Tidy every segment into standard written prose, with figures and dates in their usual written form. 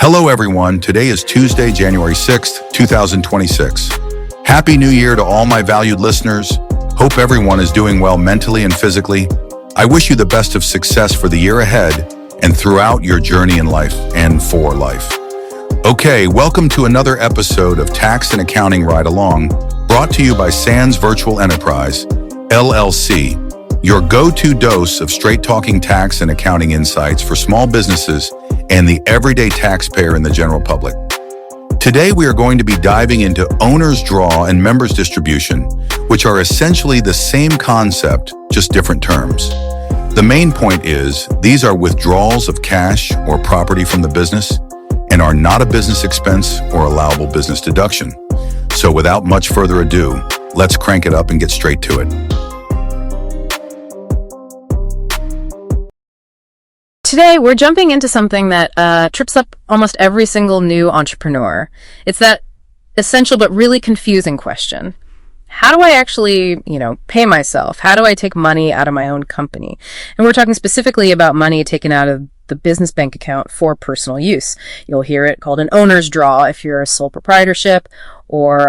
Hello everyone, today is Tuesday, January 6th, 2026. Happy New Year to all my valued listeners. Hope everyone is doing well mentally and physically. I wish you the best of success for the year ahead and throughout your journey in life and for life. Okay, welcome to another episode of Tax and Accounting Ride Along, brought to you by Sands Virtual Enterprise, LLC, your go-to dose of straight-talking tax and accounting insights for small businesses and the everyday taxpayer in the general public. Today, we are going to be diving into owner's draw and members distribution, which are essentially the same concept, just different terms. The main point is, these are withdrawals of cash or property from the business and are not a business expense or allowable business deduction. So without much further ado, let's crank it up and get straight to it. Today, we're jumping into something that trips up almost every single new entrepreneur. It's that essential but really confusing question. How do I actually, pay myself? How do I take money out of my own company? And we're talking specifically about money taken out of the business bank account for personal use. You'll hear it called an owner's draw if you're a sole proprietorship, or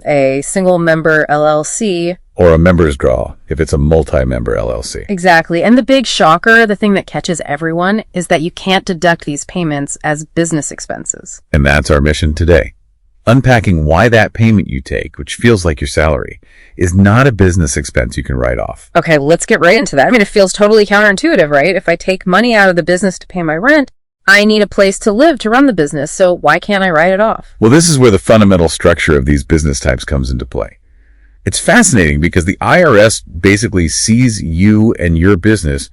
a single member LLC. Or a member's draw, if it's a multi-member LLC. Exactly. And the big shocker, the thing that catches everyone, is that you can't deduct these payments as business expenses. And that's our mission today. Unpacking why that payment you take, which feels like your salary, is not a business expense you can write off. Okay, let's get right into that. I mean, it feels totally counterintuitive, right? If I take money out of the business to pay my rent, I need a place to live to run the business, so why can't I write it off? Well, this is where the fundamental structure of these business types comes into play. It's fascinating because the IRS basically sees you and your business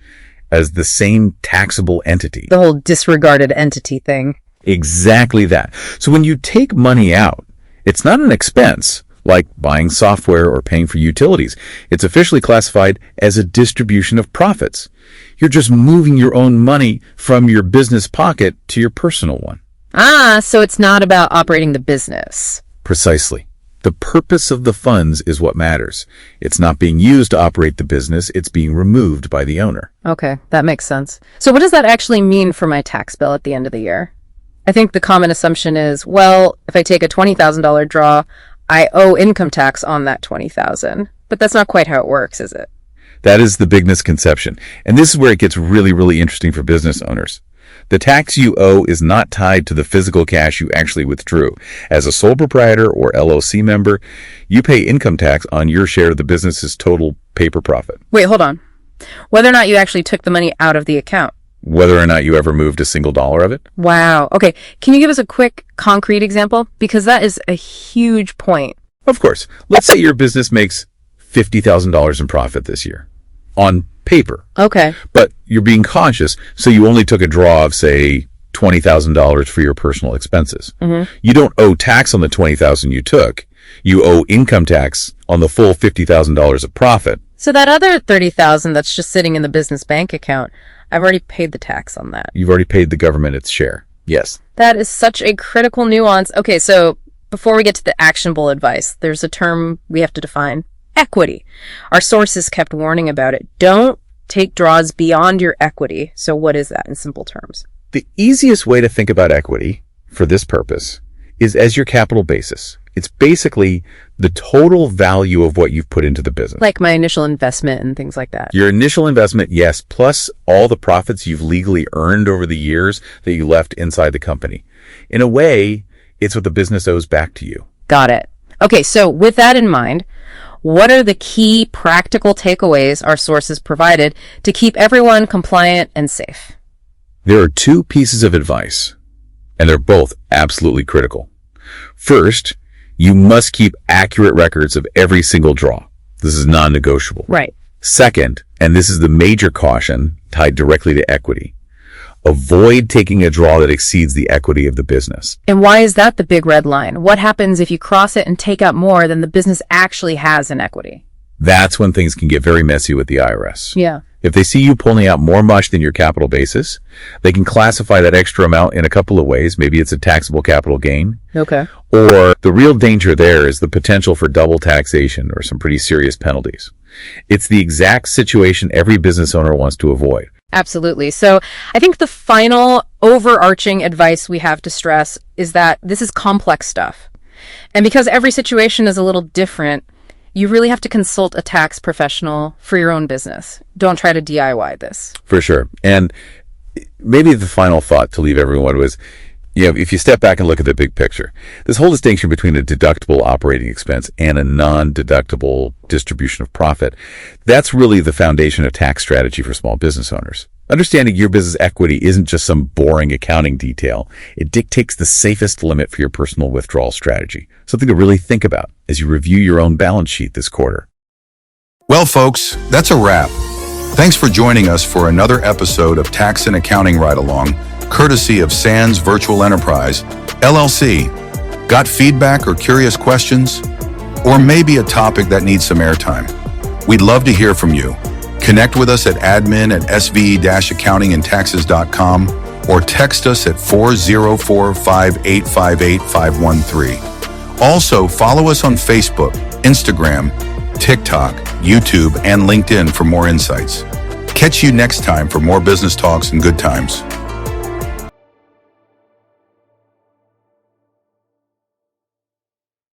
as the same taxable entity. The whole disregarded entity thing. Exactly that. So when you take money out, it's not an expense like buying software or paying for utilities. It's officially classified as a distribution of profits. You're just moving your own money from your business pocket to your personal one. So it's not about operating the business. Precisely. The purpose of the funds is what matters. It's not being used to operate the business, it's being removed by the owner. Okay, that makes sense. So what does that actually mean for my tax bill at the end of the year? I think the common assumption is, well, if I take a $20,000 draw, I owe income tax on that $20,000. But that's not quite how it works, is it? That is the big misconception. And this is where it gets really, really interesting for business owners. The tax you owe is not tied to the physical cash you actually withdrew. As a sole proprietor or LLC member, you pay income tax on your share of the business's total paper profit. Wait, hold on. Whether or not you actually took the money out of the account. Whether or not you ever moved a single dollar of it. Wow. Okay. Can you give us a quick, concrete example? Because that is a huge point. Of course. Let's say your business makes $50,000 in profit this year. On paper. Okay. But you're being cautious, so you only took a draw of, say, $20,000 for your personal expenses. Mm-hmm. You don't owe tax on the $20,000 you took. You owe income tax on the full $50,000 of profit. So that other $30,000 that's just sitting in the business bank account, I've already paid the tax on that. You've already paid the government its share. Yes. That is such a critical nuance. Okay, so before we get to the actionable advice, there's a term we have to define. Equity. Our sources kept warning about it. Don't take draws beyond your equity. So what is that in simple terms? The easiest way to think about equity for this purpose is as your capital basis. It's basically the total value of what you've put into the business. Like my initial investment and things like that. Your initial investment, yes, plus all the profits you've legally earned over the years that you left inside the company. In a way, it's what the business owes back to you. Got it. Okay, so with that in mind, what are the key practical takeaways our sources provided to keep everyone compliant and safe? There are two pieces of advice, and they're both absolutely critical. First, you must keep accurate records of every single draw. This is non-negotiable. Right. Second, and this is the major caution tied directly to equity, avoid taking a draw that exceeds the equity of the business. And why is that the big red line? What happens if you cross it and take out more than the business actually has in equity? That's when things can get very messy with the IRS. Yeah. If they see you pulling out more mush than your capital basis, they can classify that extra amount in a couple of ways. Maybe it's a taxable capital gain. Okay. Or the real danger there is the potential for double taxation or some pretty serious penalties. It's the exact situation every business owner wants to avoid. Absolutely. So I think the final overarching advice we have to stress is that this is complex stuff. And because every situation is a little different, you really have to consult a tax professional for your own business. Don't try to DIY this. For sure. And maybe the final thought to leave everyone was, if you step back and look at the big picture, this whole distinction between a deductible operating expense and a non-deductible distribution of profit, that's really the foundation of tax strategy for small business owners. Understanding your business equity isn't just some boring accounting detail. It dictates the safest limit for your personal withdrawal strategy, something to really think about as you review your own balance sheet this quarter. Well, folks, that's a wrap. Thanks for joining us for another episode of Tax and Accounting Ride-Along, courtesy of Sands Virtual Enterprise, LLC. Got feedback or curious questions? Or maybe a topic that needs some airtime? We'd love to hear from you. Connect with us at admin@sve-accountingandtaxes.com or text us at 404-5858513. Also, follow us on Facebook, Instagram, TikTok, YouTube, and LinkedIn for more insights. Catch you next time for more business talks and good times.